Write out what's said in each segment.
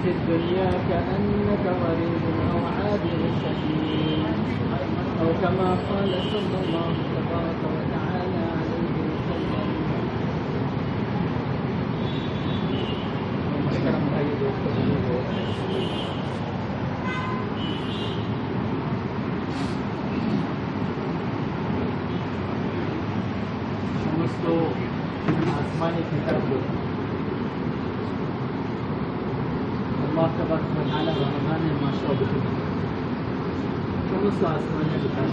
في الدنيا كأنك غريب أو عابر سبيل أو كما قال صلى الله تبارك وتعالى عليه وسلم. সমস্ত আসমানি কিতাবগুলো আল্লাহ তাবারক ওয়া তাআলা রমজানের মাসে অবতীর্ণ করেছেন। সমস্ত আসমানি কিতাব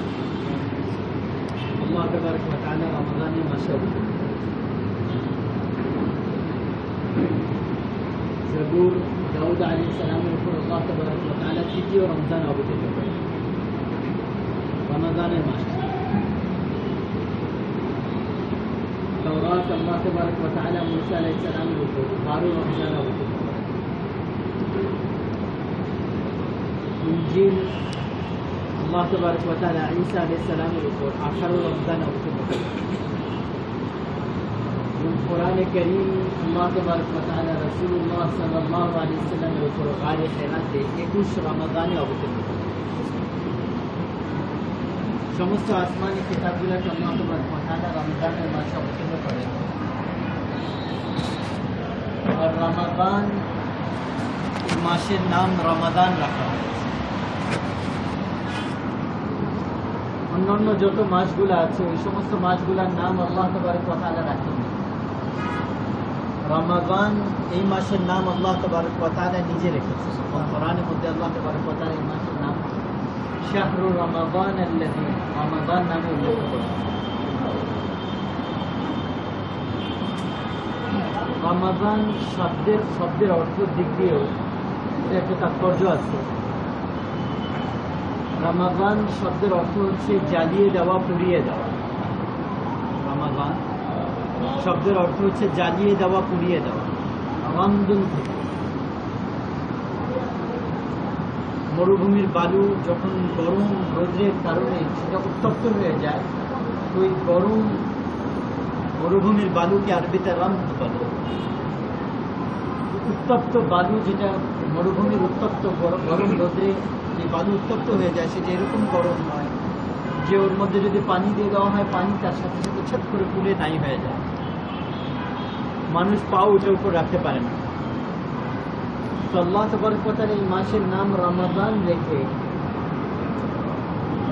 আল্লাহ তাবারক ওয়া তাআলা রমজানের মাসে অবতীর্ণ করেছেন। জবুর দাউদ আলাইহিস সালামের উপর আল্লাহ তাবারক ওয়া তাআলা তৃতীয় রমজান অবতীর্ণ করেছেন রমজানের মাসে। तौरात अल्लाह तबारक व तआला मूसा अलैहिस्सलाम के ऊपर 12 रमजान अवतीर्ण करें। इंजील अल्लाह तबारक व तआला ईसा अलैहिस्सलाम के ऊपर 18 रमजान अवतीर्ण करें। कुरान करीम अल्लाह तबारक व तआला रसूलुल्लाह सल्लल्लाहु अलैहि वसल्लम के ऊपर गारे खैराते 21 रमजान अवतीर्ण करें। সমস্ত আসমানি কিতাবগুলোকে আল্লাহ তাবারক ওয়া তাআলা রমজানের মাসে অবতীর্ণ করেন। আর রমাদান মাসের নাম রমাদান রাখা হয়েছে। অন্যান্য যত মাসগুলো আছে ওই সমস্ত মাসগুলোর নাম আল্লাহ তাবারক ওয়া তাআলা রাখেন। রমাদান এই মাসের নাম আল্লাহ তাবারক ওয়া তাআলা নিজে রেখেছেন। কোরআনের মধ্যে আল্লাহ তাবারক ওয়া তাআলা এই মাসের নাম শাহরু রমাদান আল্লাযী রমাদান নামে উল্লেখ করেছেন। রমাদান শব্দের অর্থের দিক দিয়েও একটা তাৎপর্য আছে। রমাদান শব্দের অর্থ হচ্ছে জ্বালিয়ে দেওয়া, পুড়িয়ে দেওয়া। রমাদান শব্দের অর্থ হচ্ছে জ্বালিয়ে দেওয়া, পুড়িয়ে দেওয়া। রমদুন থেকে মরুভূমির বালু যখন গরম রোদের কারণে সেটা উত্তপ্ত হয়ে যায়, ওই গরম মরুভূমির বালুকে আরবিতে রমদ বলে। উত্তপ্ত বালু যেটা মরুভূমির উত্তপ্ত গরম রোদে যে বালু উত্তপ্ত হয়ে যায় সেটা এরকম গরম হয় যে ওর মধ্যে যদি পানি দিয়ে দেওয়া হয় পানি তার সাথে সাথে ছট করে পুড়ে নাই হয়ে যায়, মানুষ পাও ওটার উপর রাখতে পারে না। তো আল্লাহ তাবারক ওয়া তাআলা এই মাসের নাম রমাদান রেখে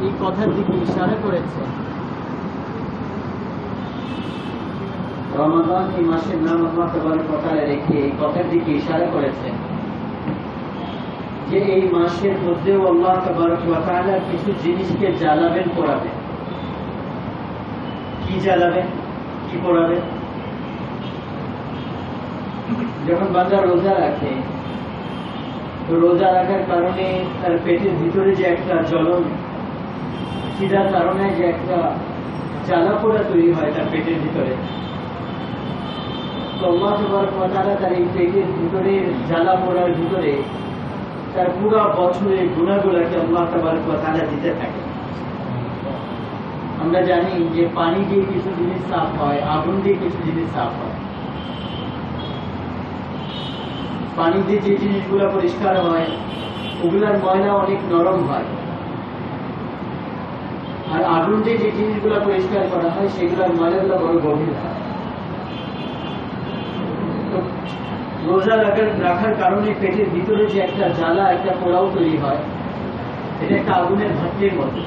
এই কথার দিকে ইশারা করেছে। রমাদান এই মাসের নাম আল্লাহ তাবারক ওয়া তাআলা রেখে এই কথার দিকে ইশারা করেছেন যে এই মাসের মধ্যেও আল্লাহ তাবারক ওয়া তাআলা কিছু জিনিসকে জ্বালাবেন, পোড়াবেন। কি জ্বালাবেন, কি পোড়াবেন? যখন বান্দা রোজা রাখে, রোজা রাখার কারণে তার পেটের ভিতরে যে একটা জ্বলন, খিদার কারণে যে একটা জ্বালা পোড়া তৈরি হয় তার পেটের ভিতরে, তো আল্লাহ তাবারক ওয়া তাআলা তার এই পেটের ভিতরে জ্বালা পোড়ার ভিতরে তার পুরো বছরের গুনাহগুলোকে আল্লাহ তাবারক ওয়া তাআলা দিতে থাকে। আমরা জানি যে পানি দিয়ে কিছু জিনিস সাফ হয়, আগুন দিয়ে কিছু জিনিস সাফ হয়। পানি দিয়ে যে জিনিসগুলো পরিষ্কার হয় ওগুলার ময়লা অনেক নরম হয়, আর আগুন দিয়ে যে জিনিসগুলো পরিষ্কার করা হয় সেগুলোর ময়লাগুলো বড় গভীর হয়। রোজা রাখার কারণে পেটের ভিতরে যে একটা জ্বালা, একটা পোড়াও তৈরি হয়, এটা একটা আগুনের ভাটির মতো।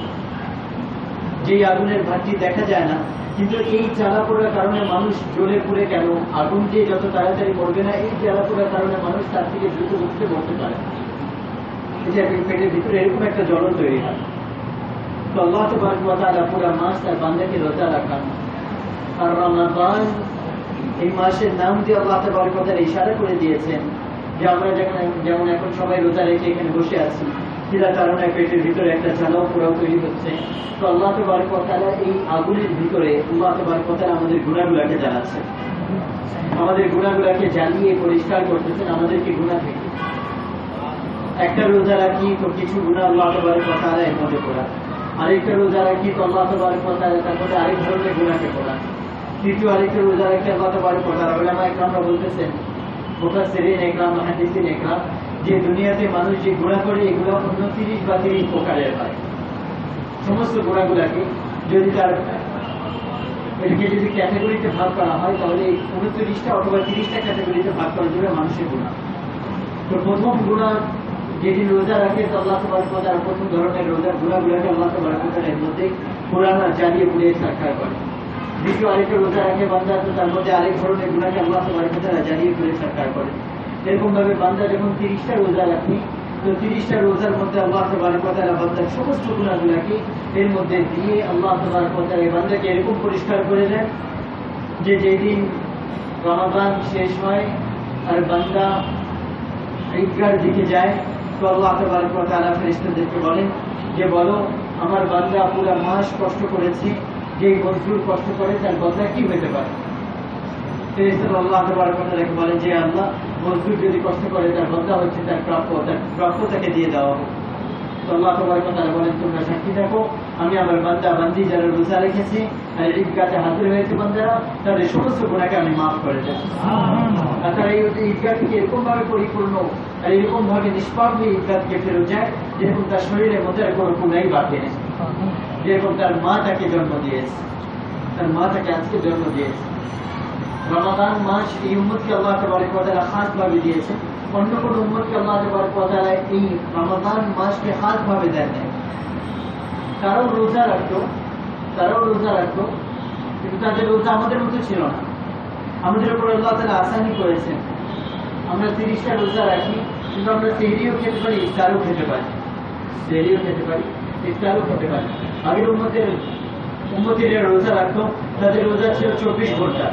যেই আগুনের ভাটি দেখা যায় না, কিন্তু এই জ্বালা পোড়ার কারণে মানুষ জ্বলে পুড়ে কেন? আগুন দিয়ে যত তাড়াতাড়ি মরবে না, এই জ্বালা পোড়ার কারণে মানুষ তার থেকে দ্রুত উঠতে মরতে পারে। পেটের ভিতরে এরকম একটা জ্বলন তৈরি হয়। তো আল্লাহ তাবারক ওয়া তাআলা পুরো মাস তার বান্দাকে রোজা রাখান। আর রমাদান এই মাসের নাম দিয়ে আল্লাহ তাবারক ওয়া তাআলা ইশারা করে দিয়েছেন যে আমরা যেমন এখন সবাই রোজা রেখে এখানে বসে আছি, খিদার কারণে পেটের ভিতরে একটা জ্বালাও পোড়াও তৈরি হচ্ছে, তো আল্লাহ তাবারক ওয়া তাআলা এই আগুনের ভিতরে আল্লাহ তাবারক ওয়া তাআলা আমাদের গুনাহগুলোকে জ্বালাচ্ছেন, আমাদের গুনাহগুলোকে জ্বালিয়ে পরিষ্কার করতেছেন আমাদেরকে গুনাহ থেকে। একটা রোজা রাখি তো কিছু গুনাহ আল্লাহ তাবারক ওয়া তাআলা এর মধ্যে পোড়া, আরেকটা রোজা রাখি তো আল্লাহ তাবারক ওয়া তাআলা তার মধ্যে আরেক ধরনের গুনাহকে পোড়া, তৃতীয় আরেকটা রোজা রাখি আল্লাহ তাবারক ওয়া তাআলা। উলামা ইকরামরা বলতেছেন, মুফাসসিরিন ইকরাম, মুহাদ্দিসিন ইকরাম, যে দুনিয়াতে মানুষ যে গুণা করে এগুলো 29 বা 30 প্রকারের হয়। সমস্ত গুণাগুলাকে যদি তার এটাকে যদি ক্যাটাগরিতে ভাগ করা হয় তাহলে 29টা অথবা 30টা ক্যাটাগরিতে ভাগ করা যাবে মানুষের গুণা। তো প্রথম গুণা যেটি রোজা রাখে তো আল্লাহ তাবারক ওয়া তাআলা প্রথম ধরনের রোজার গুণাগুলোকে আল্লাহ তাবারক ওয়া তাআলা এর মধ্যে পুরানা জ্বালিয়ে পুড়িয়ে সাক্ষাৎ করে। দ্বিতীয় আরেকটা রোজা রাখে বান্দা তো তার মধ্যে আরেক ধরনের গুণাকে আল্লাহ তাবারক ওয়া তাআলা জ্বালিয়ে পুড়িয়ে সাক্ষাৎ করে। এরকম ভাবে বান্দা যখন 30টা রোজা রাখে তো 30টা রোজার মধ্যে আল্লাহ তাবারক ওয়া তাআলা বান্দার সমস্ত গুণাগুলোকে এর মধ্যে দিয়ে আল্লাহ তাবারক ওয়া তাআলা বান্দাকে এরকম পরিষ্কার করে দেন যে যেদিন রমাদান শেষ হয় আর বান্দা ঈদগাহর দিকে যায় তো আল্লাহ তাবারক ওয়া তাআলা ফেরেশতাদেরকে বলেন যে বলো আমার বান্দা পুরো মাস কষ্ট করেছে, যে মজদুর কষ্ট করে তার বদলা কি হতে পারে? ফেরেশতারা আল্লাহ তাবারক ওয়া তাআলাকে বলেন যে আল্লাহ মজদুর যদি কষ্ট করে তার বদলা হচ্ছে তার প্রাপ্য তাকে দিয়ে দেওয়া হবে। তো আল্লাহ তাবারক ওয়া তাআলা বলেন তোমরা সাক্ষী থাকো আমি আমার বান্দা বান্দি যারা রোজা রেখেছে আর ঈদগাহে হাজির হয়েছে বান্দারা তাদের সমস্ত গুনাহকে আমি মাফ করে দেব। আর তারা এই ঈদগাহ থেকে এরকম ভাবে পরিপূর্ণ আর এরকম ভাবে নিষ্পাপ হয়ে ঈদগাহ থেকে ফেরত যায় যেরকম তার শরীরের মধ্যে আর কোনো গুনাহই বাকি নেই। যেরকম তার মা তাকে জন্ম দিয়েছে, তার মা তাকে আজকে জন্ম দিয়েছে। রমাদান মাস এই উম্মতকে আল্লাহ তাবারক ওয়া তাআলা খাস ভাবে দিয়েছে, অন্য কোন উম্মতকে আল্লাহ তাবারক ওয়া তাআলা এই রমাদান মাসকে খাস ভাবে দেন নাই। তারাও রোজা রাখতো কিন্তু তাদের রোজা আমাদের মতো ছিল না। আমাদের উপর আল্লাহ তাআলা আসানি করেছেন। আমরা 30টা রোজা রাখি কিন্তু আমরা সেহরিও খেতে পারি, ইফতারও খেতে পারি, খেতে পারি। আগের উম্মতিরা রোজা রাখতো, তাদের রোজা ছিল 24 ঘন্টা।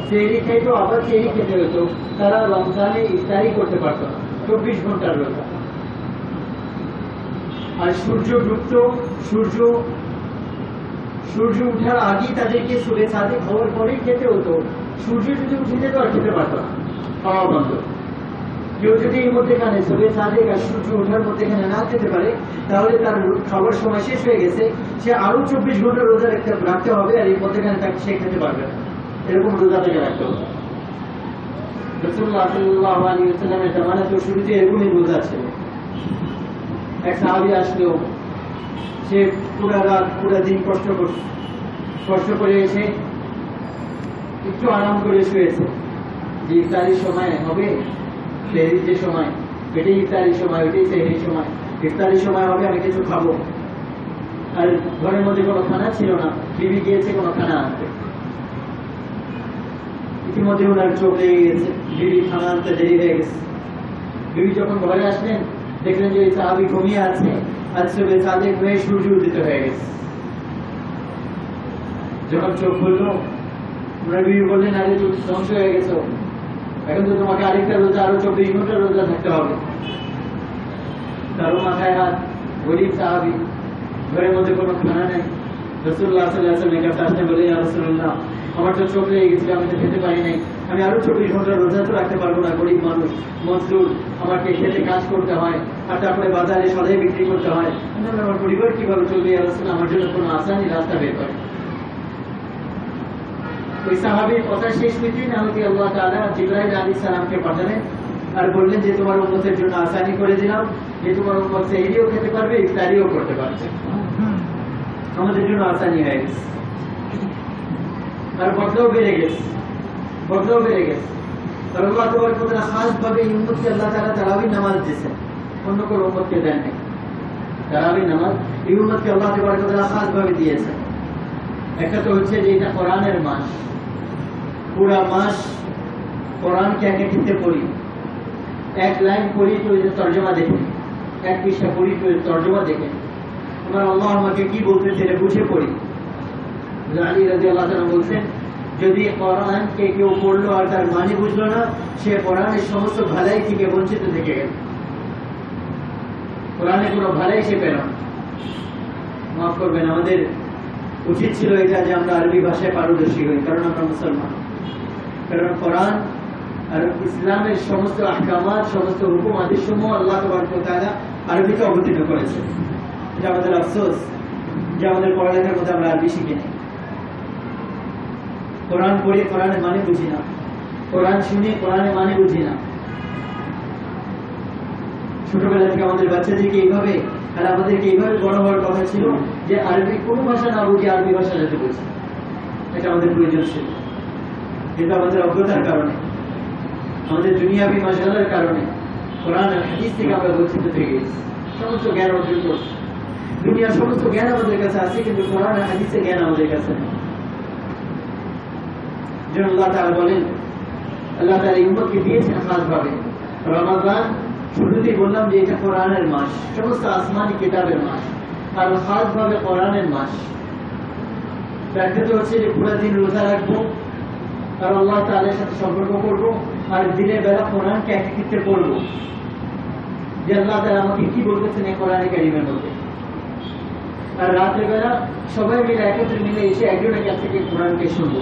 সেহরি খেতো আবার সেহরি খেতে হতো, তারা রমজানে ইফতারি করতে পারতো না, 24 ঘন্টার রোজা। আর সূর্য ডুবতো, সূর্য উঠার আগেই তাদেরকে সুবে সাদিক হওয়ার পরেই খেতে হতো। সূর্য যদি উঠে যেত আর খেতে পারতো না, খাওয়া বন্ধ। কেউ যদি এর মধ্যেখানে সুবে সাদিক আর সূর্য ওঠার মধ্যেখানে না খেতে পারে তাহলে তার খাবার সময় শেষ হয়ে গেছে, সে আরো 24 ঘন্টা রোজা রাখতে হবে আর এর মধ্যেখানে তাকে সে খেতে পারবে না। এরকম রোজা থেকে রাখতে হবে। রাসূলুল্লাহ সাল্লাল্লাহু আলাইহি ওয়াসাল্লামের জামানাতে শুরুতে এরকমই রোজা ছিল। এক সাহাবী আসলো, সে পুরা রাত পুরা দিন কষ্ট করে এসে একটু আরাম করে শুয়েছে যে ইফতারির সময় হবে, সেহরির যে সময় এটাই ইফতারির সময়, ওইটাই সেহরির সময়, ইফতারির সময় হবে আমি কিছু খাবো। আর ঘরের মধ্যে কোনো খানা ছিল না, বিবি গিয়েছে কোনো খানা আনতে। ইতিমধ্যে ওনার চোখ লেগে গেছে, বিবি খানা আনতে দেরি হয়ে গেছে। বিবি যখন ঘরে আসলেন দেখলেন যে সাহাবী ঘুমিয়ে আছে আর সুবে সাদিক হয়ে সূর্য উদিত হয়ে গেছে। যখন চোখ খুললো ওনার বিবি বললেন আরে তুমি ধ্বংস হয়ে গেছো, এখন তো তোমাকে আরেকটা রোজা আরো 24 ঘন্টা রোজা থাকতে হবে। তারও মাথায় হাত, গরিব সাহাবী, ঘরের মধ্যে কোনো খানা নেই। রাসূলুল্লাহ সাল্লাল্লাহু আলাইহি ওয়াসাল্লামের কাছে আসতে বলে ইয়া রাসূলুল্লাহ আমার তো চোখ লেগে গেছিল, আমি তো খেতে পারি নাই, আমি আরো 24 ঘন্টা রোজা তো রাখতে পারবো না, গরিব মানুষ, মজদুর, আমাকে খেতে কাজ করতে হয় আর তারপরে বাজারে সদাই বিক্রি করতে হয়, আমার পরিবার কিভাবে চলবে? ইয়া রাসূলুল্লাহ আমার জন্য কোনো আসানি রাস্তা বের করে। ওই সাহাবীর কথা শেষ হইতেই না হতে আল্লাহ তাআলা জিবরাইল আলাইহিস সালামকে পাঠালেন আর বললেন যে তোমার উম্মতের জন্য আসানি করে দিলাম, যে তোমার উম্মত সেহরিও খেতে পারবে, ইফতারিও করতে পারবে। আমাদের জন্য আসানি হয়ে গেছে আর বদলাও বেড়ে গেছে। আর আল্লাহ তাবারক ওয়া তাআলা খাস ভাবে এই উম্মতকে আল্লাহ তাআলা তারাবির নামাজ দিয়েছেন, অন্য কোনো উম্মতকে দেন নাই। তারাবির নামাজ এই উম্মতকে আল্লাহ তাবারক ওয়া তাআলা খাস ভাবে দিয়েছেন। একটা তো হচ্ছে যে এটা কোরআনের মাস, পুরা মাস কোরআনকে একে কিনতে পড়ি, এক লাইন পড়ি তো তর্জমা দেখি, এক পৃষ্ঠা পড়ি তো তর্জমা দেখে আমার আল্লাহ আমাকে কি বলতে সেটা বুঝে পড়ি। আলী রাদিয়াল্লাহু তাআলা বলছেন যদি কোরআনকে কেউ পড়লো আর তার মানে বুঝলো না, সে কোরআনের সমস্ত ভালাই থেকে বঞ্চিত থেকে গেল, কোরআনে কোনো ভালাই সে পেল না। মাফ করবেন, আমাদের উচিত ছিল এটা যে আমরা আরবি ভাষায় পারদর্শী হই, কারণ আমরা মুসলমান, কারণ কোরআন আর ইসলামের সমস্ত আহকামাত, সমস্ত হুকুম আদেশসমূহ আল্লাহ তাবারক ওয়া তাআলা আরবিতে অবতীর্ণ করেছে। এটা আমাদের আফসোস যে আমাদের পড়ালেখার মধ্যে আমরা আরবি শিখি না। কোরআন পড়ি, কোরআনের মানে বুঝি না, কোরআন শুনি, কোরআনের মানে বুঝি না। ছোটবেলা থেকে আমাদের বাচ্চাদেরকে এইভাবে আর আমাদেরকে এইভাবে বড় হওয়ার কথা ছিল যে আরবি কোনো ভাষা না বুঝে আরবি ভাষা জানতে বলছে, এটা আমাদের প্রয়োজন ছিল। কিন্তু আমাদের অজ্ঞতার কারণে, আমাদের দুনিয়াবি মাশগালার কারণে কোরআন আর হাদিস থেকে আমরা বঞ্চিত হয়ে গেছি। সমস্ত জ্ঞান অর্জন করছি, দুনিয়ার সমস্ত জ্ঞান আমাদের কাছে আছে, কিন্তু কোরআন আর হাদিসের জ্ঞান আমাদের কাছে নেই। যেন আল্লাহ তাআলা বলেন, আল্লাহ তাআলা এই উম্মতকে দিয়েছেন খাসভাবে রমাদান। শুরুতেই বললাম যে এটা কোরআনের মাস, সমস্ত আসমানি কিতাবের মাস, আর খাসভাবে কোরআনের মাস। ব্যাখ্যা হচ্ছে যে পুরো দিন রোজা রাখবো আর আল্লাহ তাআলার সাথে সম্পর্ক করবো, আর দিনের বেলা কোরআনকে একত্রিত করবো যে আল্লাহ তাআলা আমাকে কি বলতেছেন এই কোরআনে কারীমের মধ্যে। আর রাতের বেলা সবাই মিলে একত্রে মিলে এসে একজনের কাছ থেকে কোরআনকে শুনবো।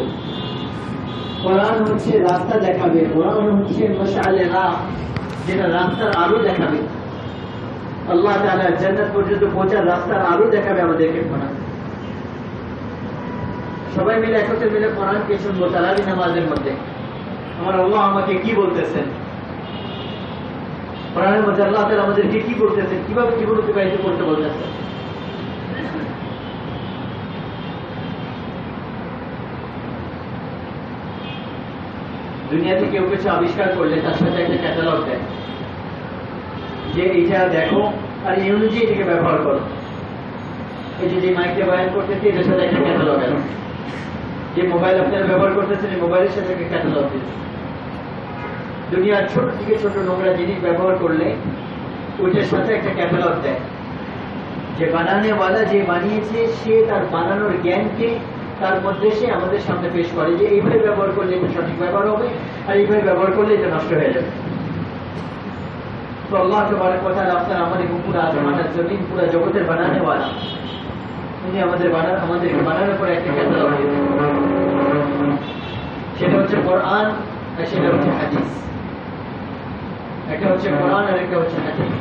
কোরআন হচ্ছে রাস্তা দেখাবে, কোরআন হচ্ছে মাশআলে রাহ, যেটা রাস্তার আলো দেখাবে। আল্লাহ তাআলা জান্নাত পর্যন্ত পৌঁছার রাস্তার আলো দেখাবে আমাদেরকে কোরআন। সবাই মিলে একত্রে মিলে কোরআনকে শুনবো তারাবি নামাজের মধ্যে। আমার আল্লাহ আমাকে কি বলতেছেন কোরআনের মধ্যে, আল্লাহ তাআলা আমাদেরকে কি বলতেছেন, কিভাবে জীবন অতিবাহিত করতে বলতেছেন। দুনিয়াতে কেউ কিছু আবিষ্কার করলে তার সাথে একটা ক্যাটালগ দেয় যে এইটা দেখো আর এই অনুযায়ী এটাকে ব্যবহার করো। এই যে মাইকটা বয়ান করতেছি এটার সাথে একটা ক্যাটালগ আছে, যে মোবাইল আপনারা ব্যবহার করতেছেন এই মোবাইলের সাথে একটা ক্যাটালগ দিচ্ছে। দুনিয়ার ছোট থেকে ছোট নোংরা জিনিস ব্যবহার করলে ওইটার সাথে একটা ক্যাটালগ দেয়, যে বানানেওয়ালা যে বানিয়েছে সে তার বানানোর জ্ঞানকে তার মধ্যে সে আমাদের সামনে পেশ করে যে এইভাবে ব্যবহার করলে এটা সঠিক ব্যবহার হবে আর এইভাবে ব্যবহার করলে এটা নষ্ট হয়ে যাবে। তো আল্লাহ তাবারক ওয়া তাআলা আপনার আমাদের পুরো আসমানের জমিন পুরো জগতের বানানেওয়ালা, উনি আমাদেরকে বানানোর পরে একটা ক্যাটালগ দিয়েছেন, সেটা হচ্ছে কোরআন আর সেটা হচ্ছে হাদিস। একটা হচ্ছে কোরআন আর একটা হচ্ছে হাদিস।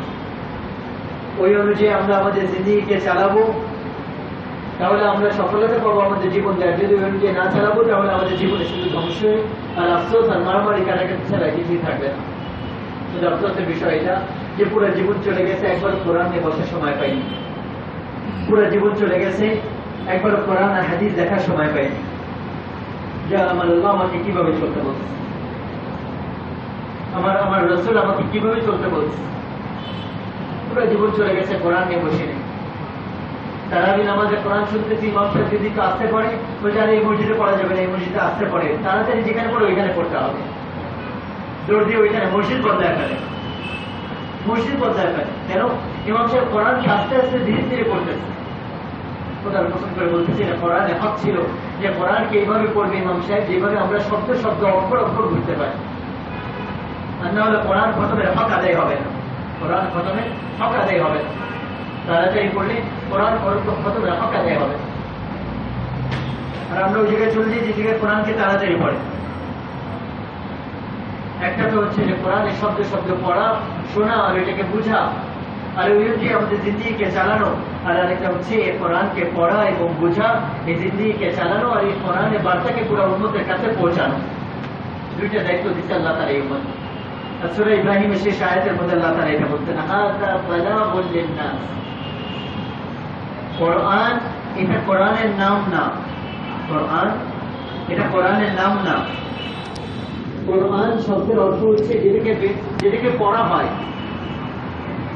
ওই অনুযায়ী আমরা আমাদের জিন্দেগিকে চালাবো, তাহলে আমরা সফলতা পাবো আমাদের জীবন দেয়। যদি ওই অনুযায়ী না চালাবো তাহলে আমাদের জীবনে শুধু ধ্বংস আর আফসোস আর মারামারি কাটাকাটি ছাড়া কিছুই থাকবে না। শুধু আফসোসের বিষয় এটা যে পুরো জীবন চলে গেছে, একবার কোরআন নিয়ে বসার সময় পাইনি। পুরো জীবন চলে গেছে, একবার কোরআন আর হাদিস দেখার সময় পাইনি। যে আমার আল্লাহ আমাকে কিভাবে চলতে বলছে, আমার রাসূল আমাকে কিভাবে চলতে বলছে। পুরো জীবন চলে গেছে কোরআন নিয়ে বসে নেই। তারাবি নামাজে কোরআন শুনতেছি, ইমাম সাহেব যদি একটু আসতে পড়ে বলছে আরে এই মসজিদে পড়া যাবে না, এই মসজিদে আসতে পড়ে, তাড়াতাড়ি যেখানে পড়ে ওইখানে পড়তে হবে। দৌড় দিয়ে ওইখানে মসজিদ বদলায় ফেলে, মসজিদ বদলায় ফেলে। কেন? ইমাম সাহেব কোরআনকে আস্তে আস্তে ধীরে ধীরে পড়তেছে। খোদার কসম করে বলতেছি এটা কোরআনে হক ছিল যে কোরআনকে এইভাবে পড়বে ইমাম সাহেব যেভাবে আমরা শব্দ শব্দ অক্ষর অক্ষর বুঝতে পারি। আর না হলে কোরআন খতমের হক আদায় হবে না, কোরআন খতমের হক আদায় হবে না। তাড়াতাড়ি পড়লে কোরআন খতমের হক আদায় হবে। আর আমরা ওই জায়গায় চলে যাই যে জায়গায় কোরআনকে তাড়াতাড়ি পড়ে। একটা তো হচ্ছে যে কোরআনের শব্দ শব্দ পড়া, শোনা আর এটাকে বুঝা, আর ওই অনুযায়ী আমাদের জিন্দেগিকে চালানো। আর আরেকটা হচ্ছে এই কোরআনকে পড়া এবং বোঝা, এই জিন্দেগিকে চালানো আর এই কোরআনের বার্তাকে পুরো উম্মতের কাছে পৌঁছানো। দুইটা দায়িত্ব দিচ্ছে আল্লাহ তাআলা এই উম্মত। আর সূরা ইব্রাহিমের শেষ আয়াতের মধ্যে আল্লাহ তাআলা এটা বলতেন, হাযা বালাগুল লিন-নাস। কোরআন এটা কোরআনের নাম না, কোরআন এটা কোরআনের নাম না। কোরআন শব্দের অর্থ হচ্ছে যেটাকে পড়া হয়,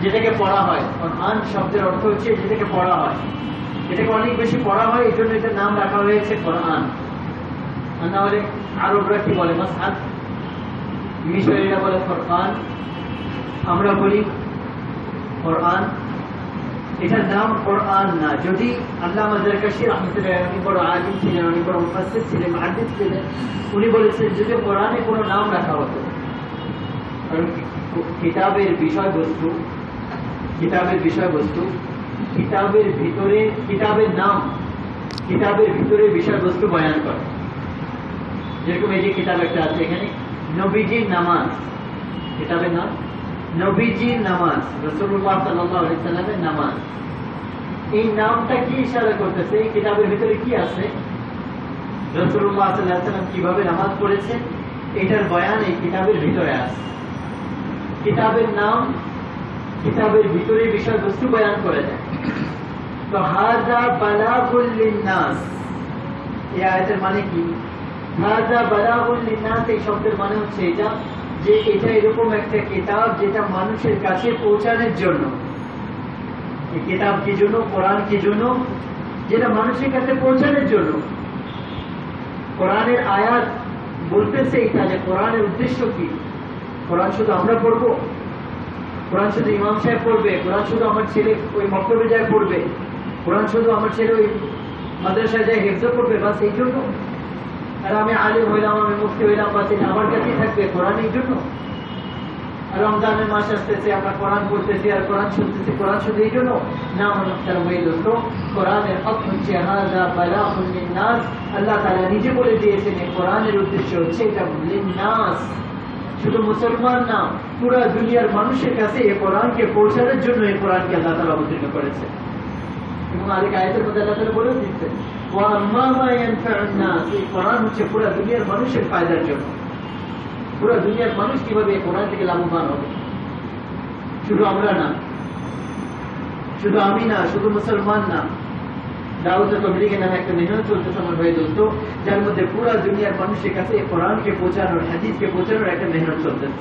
যেটাকে পড়া হয়। কোরআন শব্দের অর্থ হচ্ছে যেটাকে পড়া হয়, এটাকে অনেক বেশি পড়া হয়, এই জন্য এটার নাম রাখা হয়েছে কোরআন। আর না হলে আরবরা কি বলে মাসহাফ, মিশরীয়রা বলে ফুরকান, আমরা বলি কোরআন। এটার নাম কোরআন না। যদি আল্লামা জারকাশী রাহমাতুল্লাহ উনি বড় আলিম ছিলেন, উনি বড় মুফাসসির ছিলেন, মুহাদ্দিস ছিলেন, উনি বলেছেন যদি কোরআনে কোনো নাম রাখা হতো, কারণ কিতাবের বিষয়বস্তু কিতাবের ভিতরে কিতাবের নাম, কিতাবের ভিতরে বিষয়বস্তু বয়ান করে। যেরকম এই যে কিতাব একটা আছে এখানে নবীজির নামাজ, কিতাবের নাম নবীজির নামাজ, রাসূলুল্লাহ সাল্লাল্লাহু আলাইহি সাল্লামের নামাজ। এই নামটা কি ইশারা করতেছে? এই কিতাবের ভিতরে কি আছে, রাসূলুল্লাহ সাল্লাল্লাহু আলাইহি সাল্লাম কিভাবে নামাজ পড়েছেন, এটার বয়ান এই কিতাবের ভিতরে আছে। কিতাবের নাম কিতাবের ভিতরে বিষয়বস্তু বয়ান করে দেয়। তো হাযা বালাগুল লিন্নাস, এই আয়াতের মানে কি? হাযা বালাগুল লিন্নাস এই শব্দের মানে হচ্ছে এটা, যে এটা এরকম একটা কিতাব যেটা মানুষের কাছে পৌঁছানোর জন্য। এই কিতাব কি জন্য? কোরআন কি জন্য? যেটা মানুষের কাছে পৌঁছানোর জন্য। কোরআনের আয়াত বলতেছে এটা, যে কোরআনের উদ্দেশ্য কি? কোরআন শুধু আমরা পড়বো? কোরআন শুধু ইমাম সাহেব পড়বে? কোরআন শুধু আমার ছেলে ওই মক্তবে যায় পড়বে? কোরআন শুধু আমার ছেলে ওই মাদ্রাসায় যায় হেফজ করবে? বাস এই জন্য? আর আমি আলিম হইলাম, আমি মুফতি হইলাম, বাস এটা আমার কাছেই থাকবে? কোরআন এই জন্য? আর রমজানের মাস আসতেছে, আমরা কোরআন পড়তেছি আর কোরআন শুনতেছি, কোরআন শুধু এই জন্য? না মুহতারাম দোস্ত, কোরআনের হক হচ্ছে হাযা বালাগুল লিন্নাস। আল্লাহ তাআলা নিজে বলে দিয়েছেন কোরআনের উদ্দেশ্য হচ্ছে এটা লিন্নাস, শুধু মুসলমান না, পুরো দুনিয়ার মানুষের কাছে এই কোরআনকে পৌঁছানোর জন্য এই কোরআনকে আল্লাহ তাআলা অবতীর্ণ করেছে। এবং আরেক আয়াতের মধ্যে আল্লাহ তাআলা বলে দিচ্ছেন ওয়া আম্মা মা ইয়ানফাউন নাস, এই কোরআন হচ্ছে পুরো দুনিয়ার মানুষের ফায়দার জন্য। পুরো দুনিয়ার মানুষ কিভাবে এই কোরআন থেকে লাভবান হবে। শুধু আমরা না, শুধু আমি না, শুধু মুসলমান না, দাওয়াত তাবলীগের নামে একটা মেহনত চলতেছে আমার ভাই দোস্ত, যার মধ্যে পুরো দুনিয়ার মানুষের কাছে এই কোরআনকে পৌঁছানোর, হাদিসকে পৌঁছানোর একটা মেহনত চলতেছে।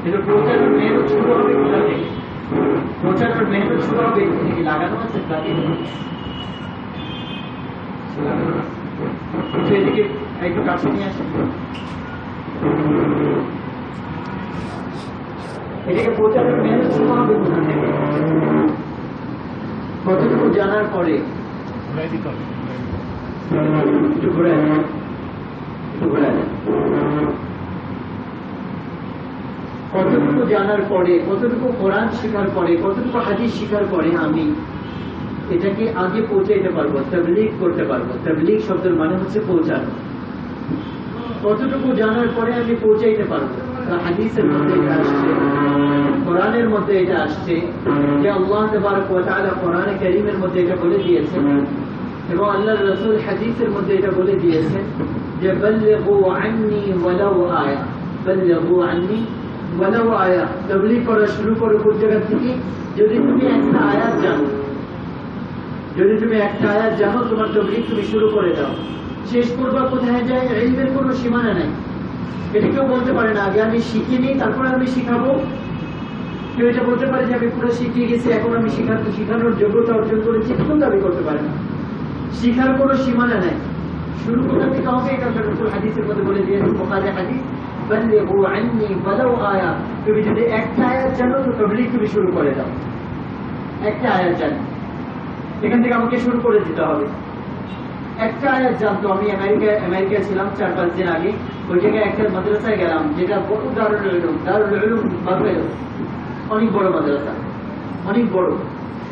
কিন্তু পৌঁছানোর মেহনত শুরু হবে কোথা থেকে? পৌঁছানোর মেহনত শুরু হবে কি লাগানো আছে প্লাগে? এদিকে একটু কাছে নিয়ে আসেন। এটাকে পৌঁছানোর মেহনত শুরু হবে কোথা থেকে? কতটুকু জানার পরে? কতটুকু জানার পরে, কতটুকু কোরআন শেখার পরে, কতটুকু হাদিস শেখার পরে আমি এটাকে আগে পৌঁছাইতে পারবো, তাবলীগ করতে পারবো। তাবলীগ শব্দের মানে হচ্ছে পৌঁছানো। কতটুকু জানার পরে আমি পৌঁছাইতে পারবো? হাদিসের মধ্যে এটা আসছে, কোরআনের মধ্যে এটা আসছে, যে আল্লাহ তাবারক ওয়া তাআলা কোরআনে কারীমের মধ্যে এটা বলে দিয়েছেন, এবং আল্লাহর রাসূল হাদিসের মধ্যে এটা বলে দিয়েছেন যে বাল্লিগু আন্নী ওয়ালাউ আয়া, বাল্লিগু আন্নী ওয়ালাউ আয়া। তাবলীগ করা শুরু করো কোন জায়গা থেকে? যদি তুমি একটা আয়াত জানো, যদি তুমি একটা আয়াত জানো, তোমার তাবলীগ তুমি শুরু করে দাও। শেষ করবা কোথায় যায়? ইলমের কোনো সীমানা নাই। এটা কেউ বলতে পারে না আগে আমি শিখিনি তারপরে আমি শিখাবো। কেউ এটা বলতে পারে যে আমি পুরো শিখিয়ে গেছি, এখন আমি শিখানোর যোগ্যতা অর্জন করেছি, কেউ দাবি করতে পারে না। শিখার কোনো সীমানা নাই। শুরু কোথা থেকে হবে? এটা রাসূল হাদিসের মধ্যে বলে দিয়েছেন, বুখারী হাদিস, বাল্লিগু আন্নী ওয়ালাউ আয়া। তুমি যদি একটা আয়াত জানো তো তাবলীগ তুমি শুরু করে দাও। একটা আয়াত জানো, এখান থেকে আমাকে শুরু করে দিতে হবে। একটা আয়াত জানতো। আমি আমেরিকায় ছিলাম 4-5 দিন আগে। ওই জায়গায় একটা মাদ্রাসায় গেলাম, যেটা বড় দারুল উলুম বাফেলো, অনেক বড় মাদ্রাসা, অনেক বড়,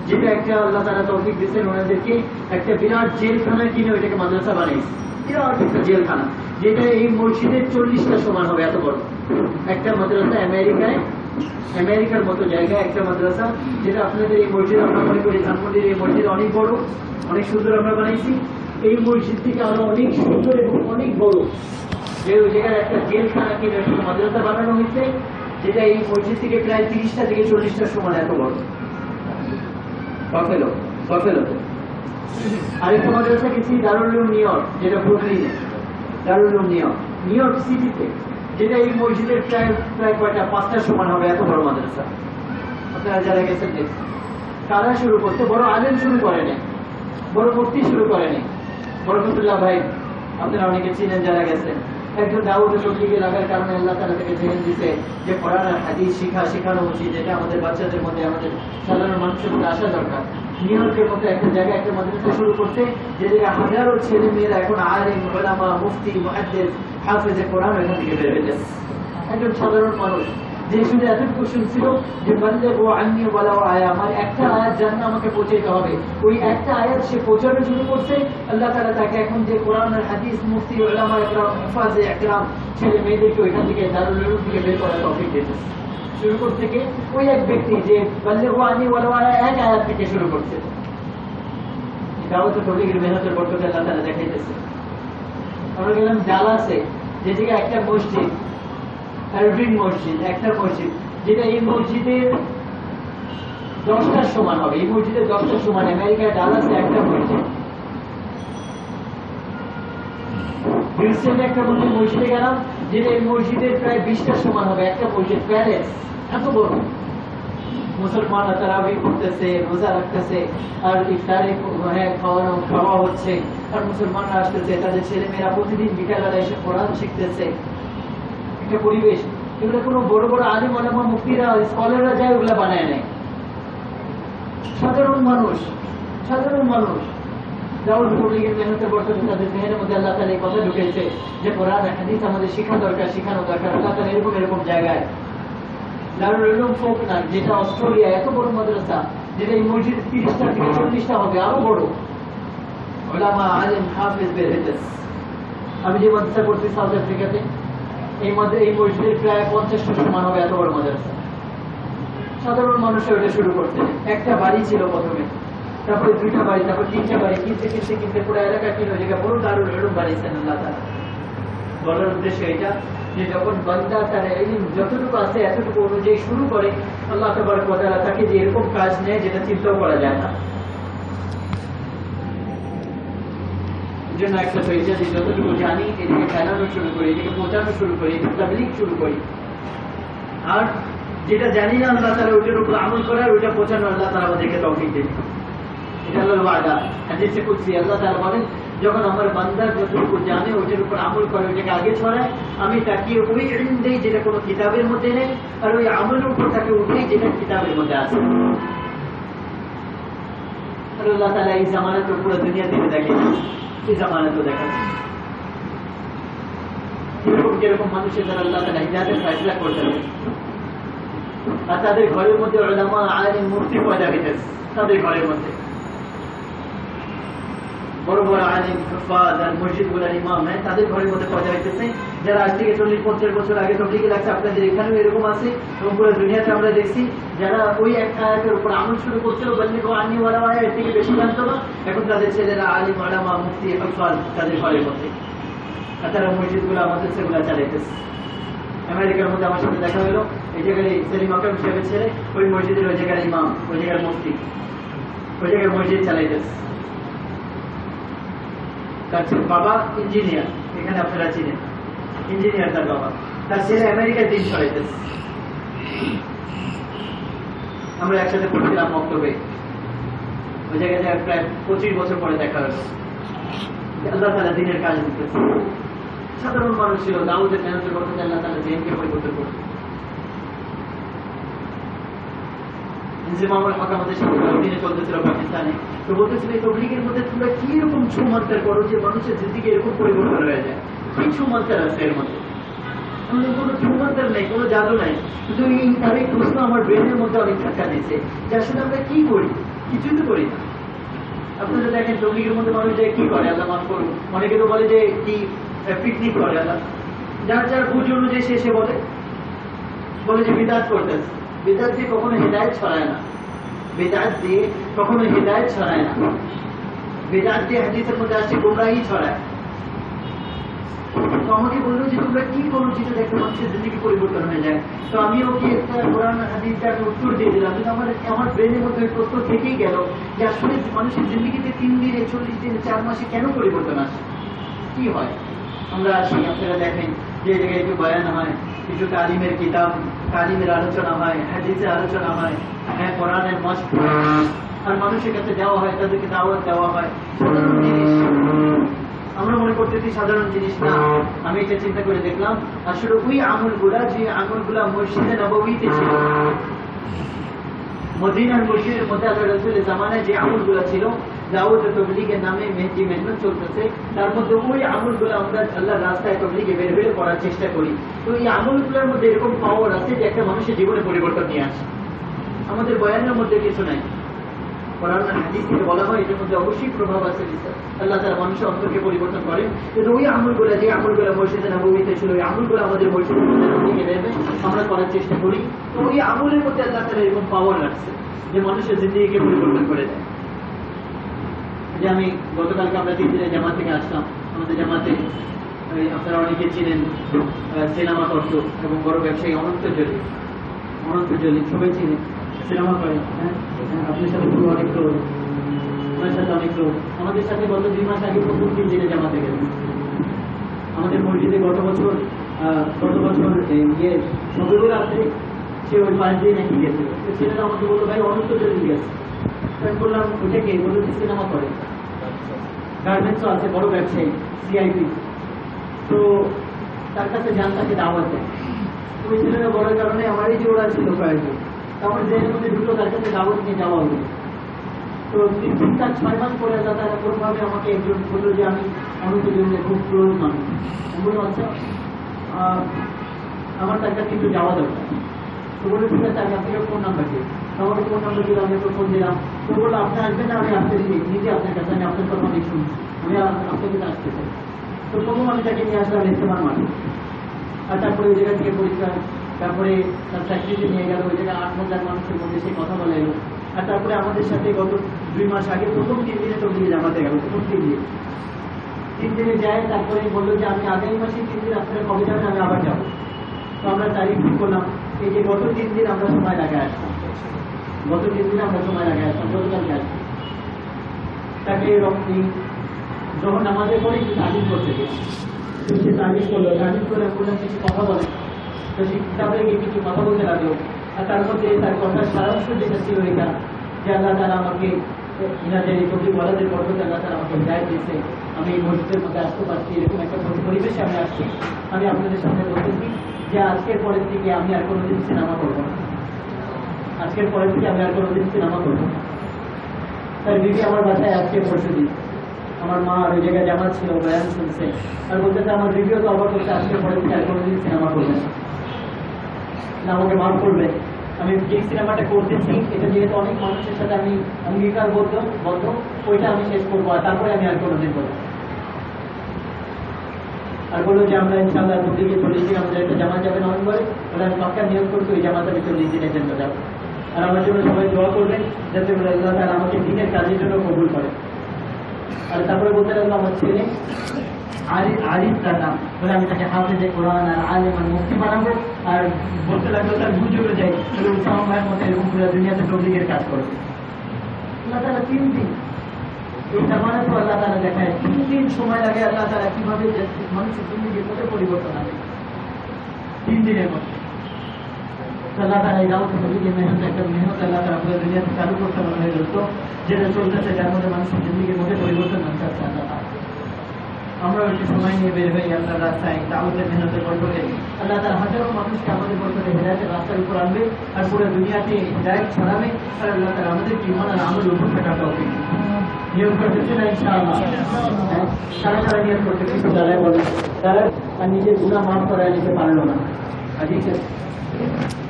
যেটা একটা আল্লাহ তাআলা তৌফিক দিয়েছেন ওনাদেরকে একটা বিরাট জেলখানা কিনে ওইটাকে মাদ্রাসা বানিয়েছে। বিরাট একটা জেলখানা, যেটা এই মসজিদের 40টা সমান হবে, এত বড় একটা মাদ্রাসা। আমেরিকার মতো জায়গায় একটা মাদ্রাসা, যেটা আপনাদের এই মসজিদ, আমরা মনে করি ধানমন্ডির এই মসজিদ অনেক বড়, অনেক সুন্দর আমরা বানাইছি। এই মসজিদ থেকে আরো অনেক সুন্দর এবং অনেক বড়, যে ওই জায়গায় একটা জেলখানা কিনে একটা মাদ্রাসা বানানো হয়েছে, যেটা এই মসজিদ থেকে প্রায় 30টা থেকে 40টা সমান, এত বড়। বাফেলো। আরেকটা মাদ্রাসা গেছি দারুল উলুম নিউ ইয়র্ক, যেটা ব্রুকলিনে, দারুল উলুম নিউ ইয়র্ক সিটিতে, যেটা এই মসজিদের প্রায় কয়টা 5টা সমান হবে, এত বড় মাদ্রাসা। আপনারা যারা গেছেন দেখছেন। কারা শুরু করতে? বড় আলেম শুরু করেনি, বড় মুফতি শুরু করেনি। বরকতুল্লাহ ভাই আপনারা অনেকে চিনেন যারা গেছেন। একজন দাওয়াত তাবলীগে লাগার কারণে আল্লাহ তাআলা তাকে জেনে দিতে যে কোরআন আর হাদিস শেখানো উচিত, যেটা আমাদের বাচ্চাদের মধ্যে, আমাদের সাধারণ মানুষের মধ্যে আসা দরকার। নিউ ইয়র্কের মতো একটা জায়গায় একটা মাদ্রাসা শুরু করতে, যে জায়গায় হাজারো ছেলে মেয়েরা এখন আলিম, উলামা, মুফতি, মুহাদ্দিস, হাফেজে কোরআন এখান থেকে বের হয়ে যাচ্ছে। একজন সাধারণ মানুষ যে শুধু এতটুকু শুনছিল যে বাল্লিগু আন্নী ওয়ালাউ আয়া, আমার একটা আয়াত জানলে আমাকে পৌঁছাতে হবে, ওই একটা আয়াত সে পৌঁছানো শুরু করছে। আল্লাহ তাআলা তাকে এখন যে কোরআন আর হাদিস, মুফতি, উলামা ইকরাম, মুফাজ্জে ইকরাম ছেলে মেয়েদেরকে ওইখান থেকে দারুল উলুম থেকে বের করার তৌফিক দিয়েছে। শুরু করতে থেকে ওই এক ব্যক্তি যে বাল্লিগু আন্নী ওয়ালাউ আয়া এক আয়াত থেকে শুরু করছে। দাওয়াত তাবলীগের মেহনতের বরকত আল্লাহ তাআলা দেখাইতেছে। আমরা গেলাম ডালাসে, যে জায়গায় একটা মসজিদ, আরবিন মসজিদ, একটা মসজিদ যেটা এই মসজিদের 10টার সমান হবে। এই মসজিদের 10টার সমান। আমেরিকায় ডালাসে একটা মসজিদ, হিউস্টনে একটা মসজিদে গেলাম, যেটা এই মসজিদের প্রায় 20টার সমান হবে। একটা মসজিদ, প্যালেস, এত বড়। মুসলমানরা তারাবি করতেছে, রোজা রাখতেছে, আর ইফতারে খাওয়া হচ্ছে, আর মুসলমানরা আসতেছে, তাদের ছেলে মেয়েরা প্রতিদিন বিকালবেলা এসে কোরআন শিখতেছে। একটা পরিবেশ। এগুলো কোনো বড় বড় আলিম ওলামা মুফতিরা স্কলাররা যায় ওগুলা বানায় নেয়। সাধারণ মানুষ দাউদ পব্লিকের মেহনতের বর্তমানে তাদের মেহনের মধ্যে আল্লাহ তাআলা এই কথা ঢুকেছে যে কোরআন হাদিস আমাদের শেখানো দরকার। আল্লাহ তাআলা এরকম জায়গায় দারুল উলুম ফোকনার, যেটা অস্ট্রেলিয়া, এত বড় মাদ্রাসা, যেটা এই মসজিদ 30টা থেকে 40টা হবে, আরো বড়। উলামা, আলেম, হাফেজ বের হইতেছে। আমি যে মাদ্রাসা পড়ছি সাউথ আফ্রিকাতে, এই মসজিদের প্রায় 50টার সমান হবে, এত বড় মাদ্রাসা। সাধারণ মানুষের ওটা শুরু করতে একটা বাড়ি ছিল প্রথমে, তারপরে 2টা বাড়ি, তারপর 3টা বাড়ি, কিনতে পুরো এলাকা কিনে জায়গা বড় দারুল উলুম বানিয়েছেন আল্লাহ তাআলা। বলার উদ্দেশ্য এটা যে যখন বান্দা তার ইলম যতটুকু আছে এতটুকু অনুযায়ী শুরু করে, আল্লাহ তাবারক ওয়া তাআলা তাকে যে এরকম কাজ নেয় যেটা চিন্তাও করা যায় না। এই জন্য একটা হয়েছে যে যতটুকু জানি এদিকে ফেলানো শুরু করি, এদিকে পৌঁছানো শুরু করি, এদিকে তাবলীগ শুরু করি। আর যেটা জানি না আল্লাহ তাআলা ওইটার উপর আমল করার, ওইটা পৌঁছানো আল্লাহ তাআলা আমাদেরকে তৌফিক দেন। এটা আল্লাহর ওয়াদা। হাদিসে কুদসি আল্লাহ তাআলা বলেন, যখন আমার বান্দা যতটুকু জানে ওইটার উপর আমল করে, ওইটাকে আগে ছড়ায়, আমি তাকে ওই ইলম দেই যেটা কোনো কিতাবের মধ্যে নেই, আর ওই আমলের উপর তাকে উঠেই যেটা কিতাবের মধ্যে আছে। আর আল্লাহ তাআলা এই জামানাত পুরো দুনিয়া থেকে দেখেন, এই জামানাতও দেখাচ্ছে যেরকম মানুষের দ্বারা আল্লাহ তাআলা হিদায়াতের ফয়সালা করতেন। আর তাদের ঘরের মধ্যে উলামা, আলিম, মুফতি পয়দা হইতেছে। তাদের ঘরের মধ্যে বড় বড় আলিম, হুফাজ আর মসজিদগুলোর ইমাম, তাদের ঘরের মধ্যে পয়দা হইতেছে, যারা আজ থেকে 40-50 বছর আগে তবলিগে লাগছে। আপনাদের এখানেও এরকম আছে এবং পুরো দুনিয়াতে আমরা দেখছি, যারা ওই একটা আয়াতের উপর আমল শুরু করছিল, বাল্লিগু আন্নী ওয়ালাউ আয়া, এর থেকে বেশি জানতো না, এখন তাদের ছেলেরা আলিম, উলামা, মুফতি, হুফাজ তাদের ঘরের মধ্যে। আর তারা মসজিদগুলো, মাদ্রাসাগুলো চালাইতেছে। আমেরিকার মধ্যে আমার সাথে দেখা হলো, এই জায়গায় সেলিম আকরাম সাহেবের ছেলে ওই মসজিদের ওই জায়গার ইমাম, ওই জায়গার মুফতি, ওই জায়গায় মসজিদ চালাইতেছে। তার বাবা ইঞ্জিনিয়ার, এখানে আপনারা চিনেন, ইঞ্জিনিয়ার তার বাবা। তার ছেলে আমেরিকায় দিন ছড়াইতেছে। আমরা একসাথে পড়ছিলাম মক্তবে, ওই জায়গায় প্রায় 25 বছর পরে দেখা হলো। আল্লাহ তাআলা দ্বীনের কাজ করতেছে। সাধারণ মানুষ ছিল, দাউদের মেহনতের বরকতে আল্লাহ তাআলা দ্বীনকে পরিবর্তন করতেন। ইনজিমামুল হক আমাদের সাথে দিনে চলতেছিল পাকিস্তানে, তো বলতেছিল এই তবলিগের মধ্যে তোমরা কি এরকম ছুমন্তার করো যে মানুষের জিন্দিগি এরকম পরিবর্তন হয়ে যায়? কি ছুমন্তার আছে এর মধ্যে? আমাদের কোনো ছুমন্তার নেই, কোনো জাদু নাই, কিন্তু তার এই প্রশ্ন আমার ব্রেনের মধ্যে অনেক ধাক্কা দিচ্ছে যে আসলে আমরা কি করি? কিছুই তো করি না। আপনারা দেখেন তবলিগের মধ্যে মানুষ যে কি করে, আল্লাহ মাফ করুন, অনেকে তো বলে যে কি পিকনিক করে, আল্লাহ যার যার বুঝ অনুযায়ী সে বলে যে বিদাত করতেছে। বিদাত দিয়ে কখনো হেদায়েত ছড়ায় না, বিদাত দিয়ে কখনো হেদায়েত ছড়ায় না, বিদাত দিয়ে হাদিসের মধ্যে আসছে গোমরাহি ছড়ায়। তো আমাকে বললো যে তোমরা কি করো যেটা দেখো মানুষের জিন্দিগি পরিবর্তন হয়ে যায়। তো আমি ওকে একটা কোরআন হাদিসটাকে উত্তর দিয়ে দিলাম, কিন্তু আমার ব্রেনের মধ্যে প্রশ্ন থেকেই গেল যে আসলে মানুষের জিন্দিগিতে 3 দিনে, 40 দিনে, 4 মাসে কেন পরিবর্তন আসে? কি হয়? আমরা আসি, আপনারা দেখেন যে জায়গায় একটু বয়ান হয়, কিছু তালিমের কিতাব, তালিমের আলোচনা হয়, হাদিসের আলোচনা হয়, কোরআনের মাসক, আর মানুষের কাছে যাওয়া হয়, তাদেরকে দাওয়াত দেওয়া হয়। সাধারণ জিনিস, আমরা মনে করতেছি সাধারণ জিনিস না। আমি এটা চিন্তা করে দেখলাম, আসলে ওই আমলগুলা, যে আমলগুলা মসজিদে নববীতে ছিল, মদিনার মসজিদের মধ্যে আল্লাহ রাসূলের জামানায় যে আমলগুলা ছিল, দাওয়াত ও তাবলীগের নামে যে মেহনত চলতেছে, তার মধ্যে ওই আমলগুলো আমরা আল্লাহর রাস্তায় তাবলীগে বের হয়ে করার চেষ্টা করি। তো এই আমলগুলোর মধ্যে এরকম পাওয়ার আছে যে একটা মানুষের জীবনে পরিবর্তন নিয়ে আসে। আমাদের বয়ানের মধ্যে কিছু নাই, কোরআন আর হাদিস থেকে বলা হয় এটার মধ্যে অবশ্যই প্রভাব আছে। আল্লাহ তাআলা মানুষের অন্তরকে পরিবর্তন করেন। কিন্তু ওই আমলগুলো, যে আমলগুলো মসজিদে নববীতে ছিল, ওই আমলগুলো আমাদের মসজিদে নববীতে বেরবে আমরা করার চেষ্টা করি। তো ওই আমলের মধ্যে আল্লাহ তাআলা এরকম পাওয়ার রাখছে যে মানুষের জিন্দেগিকে পরিবর্তন করে দেয়। যে আমি গতকালকে আমরা 3 দিনের জামাত থেকে আসলাম, আমাদের জামাতে আপনারা অনেকে চিনেন, সিনেমা করত এবং বড় ব্যবসায়ী অনন্ত জলি, অনন্ত জলিল সবাই চিনে, সিনেমা করে, হ্যাঁ আপনার সাথে পুরো অনেক লোক, ওনার সাথে অনেক লোক। আমাদের সাথে গত 2 মাস আগে প্রথম 3 দিনে জামাতে গেছে আমাদের মসজিদে। গত বছর সবেরও রাত্রে সে ওই 5 দিন নাকি গেছে। ছেলেরা আমাকে বললো ভাই অনন্ত জলিল গেছে। আমি বললাম ওইটা কে? বললো সিনেমা করে, গার্মেন্টসও আছে, বড় ব্যবসায়ী, সিআইপি। তো তার কাছে যান, তাকে দাওয়াত দেয়। ওই ছেলেরা বড় কারণে আমার এই যে ওরা ছিল কয়েকজন, আমার জেলের মধ্যে ঢুকলো, তার কাছে দাওয়াত নিয়ে যাওয়া হলো। তো 3-4-6 মাস পরে তারা কোনোভাবে আমাকে একজন বললো যে আমি অনন্ত জলিলের খুব ক্লোজ মানুষ। আমি বললাম আচ্ছা, আমার তার কাছে একটু যাওয়া দরকার। তো বলে ঠিক আছে, আমি আপনাকে ফোন নাম্বার দিই। আমাকে ফোন নাম্বার দিলাম, আমি তো ফোন দিলাম। তো বললো আপনি আসবেন না? আমি আসতে দিই নিজে আপনার কাছে, আমি আপনার কথা অনেক শুনছি, আমি আপনাকে আসতে চাই। তো প্রথম আমি তাকে নিয়ে আসলাম ইস্তেমার মাঠে। আর তারপরে ওই জায়গা থেকে পরীক্ষা, তারপরে তার চাকরিতে নিয়ে গেল, ওই জায়গায় 8,000 মানুষের মধ্যে সে কথা বলা এলো। আর তারপরে আমাদের সাথে গত 2 মাস আগে প্রথম 3 দিনে তবলিগে জামাতে গেল, প্রথম 3 দিনে যায়। তারপরে বললো যে আমি আগামী মাসে 3 দিন আপনারা কবে যাবেন? আমি আবার যাবো। তো আমরা তারিখ ঠিক করলাম। এই যে গত 3 দিন আমরা সময় লাগায় আসলাম, গতকালকে আসলাম। তাকে যখন আমাদের পরে একটু তালিম করতে গেছি, সে তালিম করলো, তালিম করে বললাম কিছু কথা বলে। তো সে কিতাবে গিয়ে কিছু কথা বলতে লাগলো। আর তার মধ্যে তার কথার সারাংশ যেটা ছিল এটা, যে আল্লাহ তাআলা আমাকে ইনাদের কবি বলাদের পর্বতে আল্লাহ তাআলা আমাকে হিদায়াত দিয়েছে, আমি এই মসজিদের মধ্যে আসতে পারছি, এরকম একটা পরিবেশে আমি আসছি। আমি আপনাদের সামনে বলতেছি যে আজকের পরের থেকে আমি আর কোনোদিন সিনেমা করবো না, আজকের পরের থেকে আমি আর কোনোদিন সিনেমা করবো না। তার দিদি আমার বাসায় আজকে পরশু দিন, আমার মা আর ওই জায়গায় জামাত ছিল, বয়ান শুনছে, আর বলতেছে আমার ভিডিও তো অবাক করছে, আজকের পরের থেকে আর কোনোদিন সিনেমা করবে না, আমাকে মাফ করবে। আমি যে সিনেমাটা করতেছি এটা যেহেতু অনেক মানুষের সাথে আমি অঙ্গীকার বদ্ধ, ওইটা আমি শেষ করবো, আর তারপরে আমি আর কোনোদিন করবো। আর বললো যে আমরা ইনশাআল্লাহ দুদিকে 40 দিন আমাদের একটা জামাত যাবে নভেম্বরে, বলে আমি পাক্কা নিয়োগ করছি ওই জামাতে আমি 40 দিনের জন্য যাবো। আর আমার জন্য সবাই দোয়া করবেন যাতে আল্লাহ তাআলা আমাকে দিনের কাজের জন্য কবুল করে। আর তারপরে বলতে লাগলো আমার ছেলে আরিফ তার নাম, বলে আমি তাকে হাফেজে কোরআন আর আলেম আর মুফতি বানাবো। আর বলতে লাগলো তার বুঝে যায়, বলে উসামা ভাইয়ের মতো এরকম পুরো দুনিয়াতে তবলিগের কাজ করবে। আল্লাহ তাআলা 3 দিন, এই জামানে তো আল্লাহ তাআলা দেখায় 3 দিন সময় লাগে আল্লাহ তাআলা কিভাবে মানুষের জিন্দেগির মধ্যে পরিবর্তন আনে 3 দিনের মধ্যে। আল্লাহ তাআলা এই দাওয়াত তবলিগের মেহনত, একটা মেহনত আল্লাহ তাআলা পুরো দুনিয়াতে চালু করতে মনে হয় দোস্ত, যেটা চলতেছে, যার মধ্যে মানুষের জিন্দেগির মধ্যে পরিবর্তন আনতে চাচ্ছে আল্লাহ তাআলা। আমরা একটু সময় নিয়ে বের হই আল্লাহর রাস্তায়, দাওয়াতের মেহনতের বরকতে আল্লাহ তাআলা হাজারো মানুষকে আমাদের বরকতে হিদায়াতের রাস্তার উপর আনবে, আর পুরো দুনিয়াতে হিদায়াত ছড়াবে। আর আল্লাহ তাআলা আমাদের ঈমান আর আমল উপর থাকার তৌফিক নিয়োগ করতেছে না ইনশাআল্লাহ। সারা সারা নিয়োগ করতে কিছু দাঁড়ায় বলে তারা আর নিজের গুনাহ মাফ করায় নিতে পারলো না। ঠিক আছে,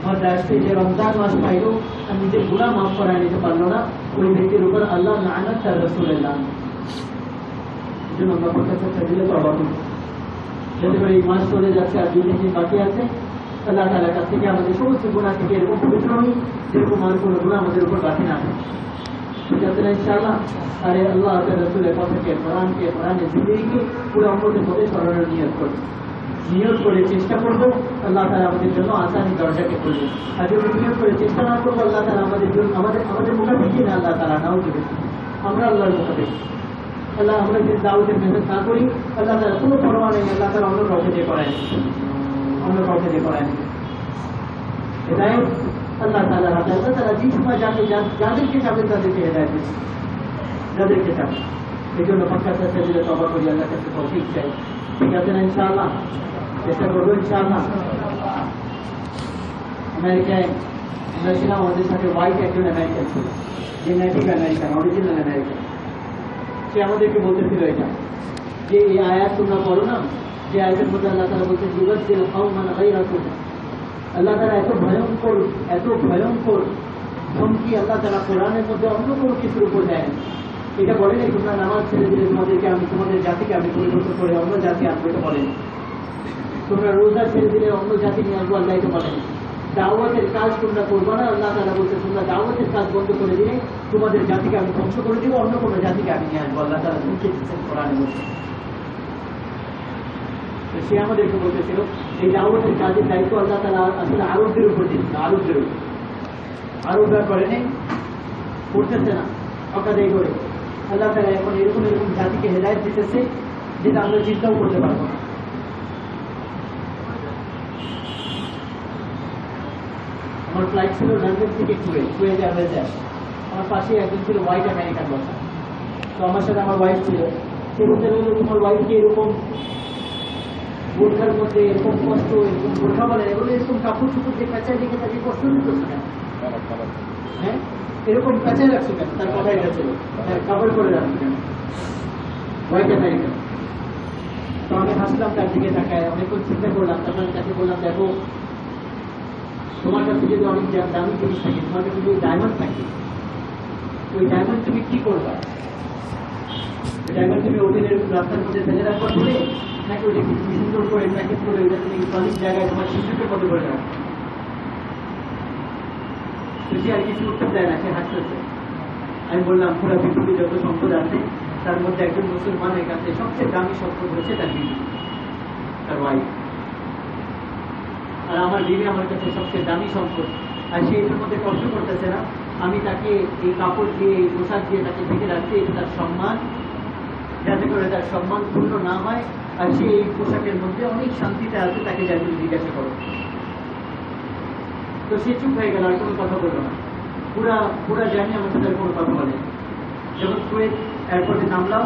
আমার দায়িত্বে যে রমজান মাস পাইলো আর নিজের গুনাহ মাফ করায় নিতে পারলো না, ওই ব্যক্তির উপর আল্লাহ লানত তার রাসূলের লানত। জন্য আমরা প্রত্যাশা দিলে তওবা করব, যাতে করে এই মাস চলে যাচ্ছে আর 2-3 দিন বাকি আছে। আল্লাহ তাআলার কাছ থেকে আমাদের সমস্ত গুনাহ থেকে এরকম পবিত্র হই যেরকম আর কোনো গুনাহ আমাদের উপর বাকি না থাকে। ঠিক আছে না ইনশাআল্লাহ। আর আল্লাহ তার রাসূলের কথাকে, কোরআনের জিন্দেগিকে পুরো উম্মতের মধ্যে ছড়ানোর নিয়ত করে চেষ্টা করব, আল্লাহ তাআলা আমাদের জন্য আসানি দরজাকে খুলবেন। আর যদি নিয়ত করে চেষ্টা না করবো, আল্লাহ তাআলা আমাদের জন্য আমাদের মুখাপেক্ষি না, আল্লাহ তাআলা নাও দেবে, আমরা আল্লাহর মুখাপেক্ষি। আল্লাহ আমরা যদি দাওয়াতের মেহনত না করি, আল্লাহ তাআলা কোনো পরোয়া নেই, আল্লাহ তাআলা অন্য কাউকে দিয়ে করায় হেদায়েত আল্লাহ তাআলার হাতে। আল্লাহ তাআলা যে সময় যাদেরকে চাবেন তাদেরকে হেদায়েত দিচ্ছেন, যাদেরকে চাবেন। এই জন্য পাক্কা চেষ্টা দিলে তওবা করি, আল্লাহর কাছে তৌফিক চাই। ঠিক আছে না ইনশাআল্লাহ, চেষ্টা করবো ইনশাআল্লাহ। আমেরিকায় আমরা ছিলাম, আমাদের সাথে হোয়াইট একজন আমেরিকান ছিল, যে নেটিভ আমেরিকান, অরিজিনাল আমেরিকান। সে আমাদেরকে বলতেছিল এটা, যে এই আয়াত তোমরা পড়ো না, যে আয়াতের মধ্যে আল্লাহ তাআলা বলছেন ইউবাদদিল কওমান গায়রাকুম। আল্লাহ তাআলা এত ভয়ঙ্কর ধমকি আল্লাহ তাআলা কোরআনের মধ্যে অন্য কোনো কিছুর উপর দেয়। এটা বলেন তোমরা নামাজ ছেড়ে দিলে তোমাদের জাতিকে আমি পরিবর্তন করে অন্য জাতি আনবো, এটা বলেন। তোমরা রোজা ছেড়ে দিলে অন্য জাতি নিয়ে আসবো, আল্লাহ এটা বলেন। দাওয়াতের কাজ তোমরা করবো না, আল্লাহ তাআলা বলছে তোমরা দাওয়াতের কাজ বন্ধ করে দিলে তোমাদের জাতিকে আমি ধ্বংস করে দিব, অন্য কোনো জাতিকে আমি নিয়ে আসবো, আল্লাহ তাআলা ধমকি দিচ্ছেন কোরআনের মধ্যে। তো সে আমাদেরকে বলতেছিল এই দাওয়াতের কাজের দায়িত্ব আল্লাহ তাআলা আসলে আরবদের উপর দিচ্ছে, আরবদের উপর। আরবরা করে নেই, করতেছে না, অকাদাই করে। আল্লাহ তাআলা এখন এরকম এরকম জাতিকে হেদায়েত দিতেছে যেটা আমরা চিন্তাও করতে পারবো না। আমার ফ্লাইট ছিল লন্ডন থেকে কুয়েত এয়ারওয়েজে আসে। আমার পাশে একজন ছিল হোয়াইট আমেরিকান বসা। তো আমার সাথে আমার ওয়াইফ ছিল। সে বলতে বললো তোমার ওয়াইফকে এরকম বোরখার মধ্যে এরকম কষ্ট, এরকম বোরখা বলে এগুলো এরকম কাপড় চুপড় যে কাঁচায় দেখে তাকে কষ্ট দিতেছে কেন? হ্যাঁ, এরকম কাঁচায় রাখছো কেন? তার কথা এটা ছিল, কাভার করে রাখছো কেন? White American. তো আমি হাসলাম তার দিকে তাকায়, অনেকক্ষণ চিন্তা করলাম। তারপরে তাকে বললাম, দেখো তোমার কাছে যদি অনেক দামি জিনিস থাকে, তোমার কাছে যদি ডায়মন্ড থাকে, ওই ডায়মন্ড তুমি কি করবা? ডায়মন্ড তুমি ওদের এরকম রাস্তার মধ্যে ফেলে রাখবা করে, নাকি ওইটাকে তুমি সুন্দর করে প্যাকেট করে ওইটা তুমি সঠিক জায়গায় তোমার শিশুকে মতো করে রাখো? তো সে আর কিছু উত্তর দেয় না, সে হাসতেছে। আমি বললাম, পুরো পৃথিবী যত সম্পদ আছে তার মধ্যে একজন মুসলমানের কাছে সবচেয়ে দামি সম্পদ হচ্ছে তার বিবি, তার ওয়াইফ। আর আমার বিবি আমার কাছে সবচেয়ে দামি সম্পদ। আর সে এটার মধ্যে কষ্ট করতেছে না, আমি তাকে এই কাপড় দিয়ে, এই পোশাক দিয়ে তাকে ঢেকে রাখছি, এটা তার সম্মান, যাতে করে তার সম্মান পূর্ণ না হয়। আর সে এই পোশাকের মধ্যে অনেক শান্তিতে আছে, তাকে যা তুমি জিজ্ঞাসা করো। তো সে চুপ হয়ে গেল, আর কোনো কথা বললো না। পুরা জানি আমার সাথে কোনো কথা বলে। যখন কুয়েত এয়ারপোর্টে নামলাম,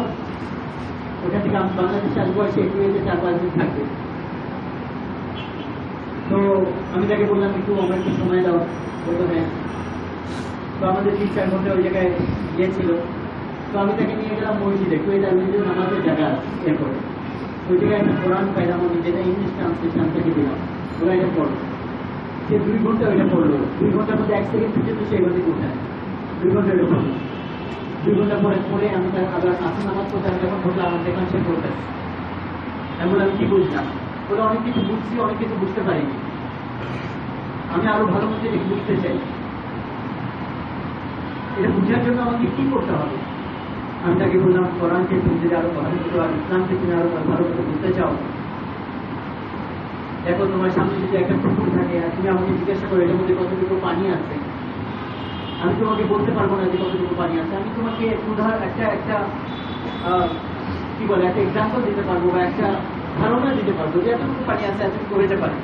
ওখান থেকে আমি বাংলাদেশে আসবো, আর সে কুয়েতে 4-5 দিন থাকবে। তো আমি তাকে বললাম, একটু আমার একটু সময় দাও। বলতো হ্যাঁ। তো আমাদের 3-4 ঘন্টা ওই জায়গায় গিয়েছিল। তো আমি তাকে নিয়ে গেলাম মসজিদে, কুয়েত এয়ারওয়েজের নামাজের জায়গা আছে এরপরে। ওই জায়গায় একটা কোরআন পাইলাম, আমি যেটা ইংলিশ ট্রান্সলেশন থেকে দিলাম, ওরা এটা পড়লো। সে 2 ঘন্টা ওইটা পড়লো। 2 ঘন্টার মধ্যে 1 সেকেন্ড পর্যন্ত সে এবার উঠায় 2 ঘন্টা ওইটা পড়লো। 2 ঘন্টা পরে আমি তার আবার আসন নামাজ পড়তে আমি যখন ঢুকলাম, আমার দেখলাম সে পড়তেছে। আমি বললাম, কি বুঝলাম? বলে, অনেক কিছু বুঝছি, অনেক কিছু বুঝতে পারিনি, আমি আরো ভালো মতো এটা বুঝতে চাই। এটা বুঝার জন্য আমাকে কি করতে হবে? আমি তাকে বললাম, কোরআনকে তুমি যদি আরো ভালো মতো, আর ইসলামকে তুমি আরো ভালো মতো বুঝতে চাও, দেখো তোমার সামনে যদি একটা পুকুর থাকে আর তুমি আমাকে জিজ্ঞাসা করো এটার মধ্যে কতটুকু পানি আছে, আমি তোমাকে বলতে পারবো না যে কতটুকু পানি আছে। আমি তোমাকে একটা কি বলে, একটা এক্সাম্পল দিতে পারবো, বা একটা ধারণা দিতে পারবো যে এতটুকু পানি আছে, এতটুকু হতে পারে।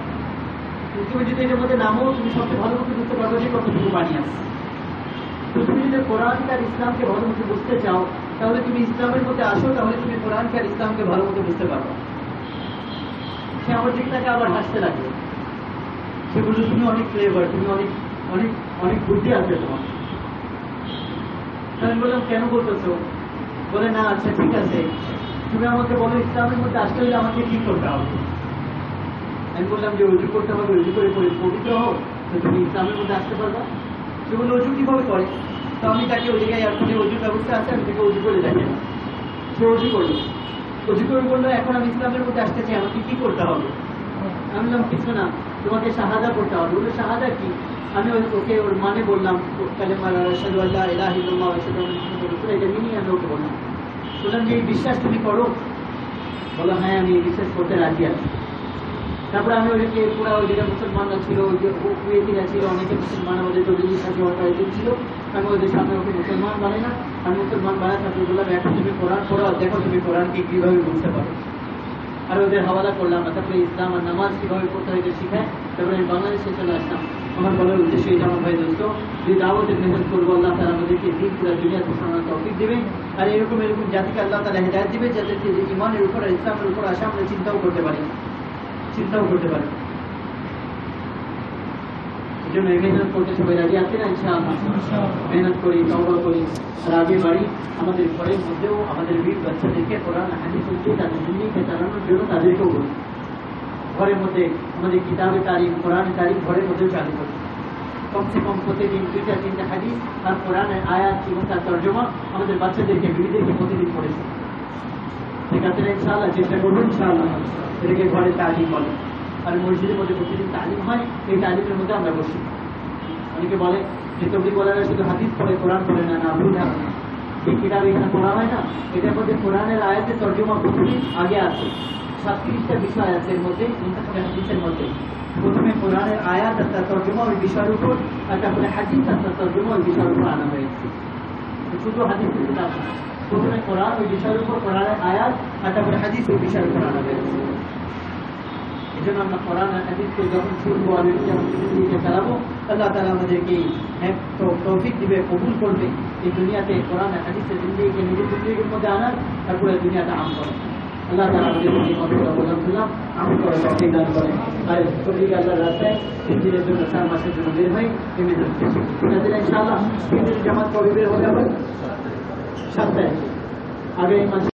তুমি যদি এটার মধ্যে নামো, তুমি সবচেয়ে ভালো মতো বুঝতে পারবো যে কতটুকু পানি আছে। তো তুমি যদি কোরআনকে আর ইসলামকে ভালো মতো বুঝতে চাও, তাহলে তুমি ইসলামের মধ্যে আসো, তাহলে তুমি কোরআনকে আর ইসলামকে ভালো মতো বুঝতে পারবো। সে আমার দিক থেকে আবার হাসতে লাগলো। সে বললো, তুমি অনেক ক্লেভার, তুমি অনেক অনেক অনেক বুদ্ধি আছে তোমার। আমি বললাম, কেন বলতেছো? বলে, না আচ্ছা ঠিক আছে, তুমি আমাকে বলো ইসলামের মধ্যে আসতে হলে আমাকে কি করতে হবে? আমি বললাম যে অজু করতে হবে, অজু করে পবিত্র হোক, তো তুমি ইসলামের মধ্যে আসতে পারবা। সে বললো, অজু কিভাবে করে? তো আমি তাকে ওই জায়গায় এখনই অজুর ব্যবস্থা আছে, আমি তাকে অজু করে দেখে। সে অজু করলো, অজু করে বললো, এখন আমি ইসলামের মধ্যে আসতে চাই, আমাকে কি করতে হবে? আমি বললাম, কিছু না, তোমাকে শাহাদা পড়তে হবে। বললো, শাহাদা কি? আমি ওকে ওর মানে বললাম, আশহাদু আল্লা ইলাহা ইল্লাল্লাহ ওয়া আশহাদু আন্না মুহাম্মাদার রাসূলুল্লাহ, এটা মিনিং আমি ওকে বললাম। বললাম যে এই বিশ্বাস তুমি করো? বলো, হ্যাঁ আমি এই বিশ্বাস করতে রাজি আছি। তারপরে আমি ওইদিকে পুরো ওই জায়গায় মুসলমানরা ছিল, ওই যে কুয়েতিরা ছিল, অনেকে মুসলমান, আমাদের তবলিগের সাথে কয়েকজন ছিল। আমি ওদের সামনে ওকে মুসলমান বানাই না, আমি মুসলমান বানাই। তারপরে বললাম, এখন তুমি কোরআন পড়ো, দেখো তুমি কোরআনকে কিভাবে বুঝতে পারো। আর ওদের হাওয়ালা করলাম। তারপরে ইসলাম আর নামাজ কিভাবে পড়তে হয় এটা শিখায়। তারপরে আমি বাংলাদেশে চলে আসলাম। আমার বলার উদ্দেশ্য এটা, আমার ভাই দোস্ত, যে দাওয়াতের মেহনত করবো, আল্লাহ তাআলা আমাদেরকে দিন পুরো দুনিয়াতে শোনার তৌফিক দেবে। আর এরকম জাতিকে আল্লাহ তাআলা হেদায়েত দিবে, যাদেরকে যে ঈমানের উপর আর ইসলামের উপর আসে আমরা চিন্তাও করতে পারি। এই জন্য মেহনত করতে সবাই রাজি আছে না? ইনশাআল্লাহ মেহনত করি, তওবা করি, আর আগে বাড়ি। আমাদের ঘরের মধ্যেও আমাদের বীর বাচ্চাদেরকে কোরআন হাদিস হচ্ছে তাদের দুনিয়াকে চালানোর জন্য তাদেরকেও বলি। ঘরের মধ্যে আমাদের কিতাবের তারিখ, কোরআনের তারিখ ঘরের মধ্যেও চালু করি। কমসে কম প্রতিদিন 2-3 হাদিস আর কোরআনের আয়াত এবং তার তর্জমা আমাদের বাচ্চাদেরকে, বিবিদেরকে প্রতিদিন পড়েছি। ঠিক আছে না? ইনশাআল্লাহ চেষ্টা করবো। ইনশাআল্লাহ এটাকে ঘরে তালিম বলে। আর মসজিদের মধ্যে প্রতিদিন তালিম হয়, এই তালিমের মধ্যে আমরা বসি। অনেকে বলে যে তবলিগওয়ালারা শুধু হাদিস পড়ে, কোরআন পড়ে না। না, ভুল ধারণা। এই কিতাব এখানে পড়া হয় না, এটার মধ্যে কোরআনের আয়াতের তর্জমা প্রতিদিন আগে আছে, 37টা বিষয় আছে এর মধ্যে মুনতাসির হাদিসের মধ্যে। প্রথমে কোরআনের আয়াত আর তার তর্জমা ওই বিষয়ের উপর, আর তারপরে হাদিস আর তার তর্জমা ওই বিষয়ের উপর আনা হয়েছে। শুধু হাদিস না, প্রথমে কোরআন ওই বিষয়ের উপর, কোরআনের আয়াত আর তারপরে হাদিস ওই বিষয়ের উপর আনা হয়েছে। এই জন্য আমরা কোরআন আর হাদিসকে যখন শুনবো আর জিন্দিগিতে চালাবো, আল্লাহ তাআলা আমাদেরকে তৌফিক দিবে, কবুল করবে এই দুনিয়াতে কোরআন আর হাদিসের জিন্দিগিকে নিজের জিন্দিগির মধ্যে আনার, তারপরে দুনিয়াতে আম করে। আল্লাহ তাআলা আমাদেরকে এই কথাটা বললাম, আমি করে তৌফিক দান করেন। আর তৌফিক আল্লাহর রাস্তায় দিনের জন্য 4 মাসের জন্য বের হই, নেমে যাচ্ছে ইনশাআল্লাহ। জামাত কবে বের হবে? 7 তারিখ, আগে এই মাসে।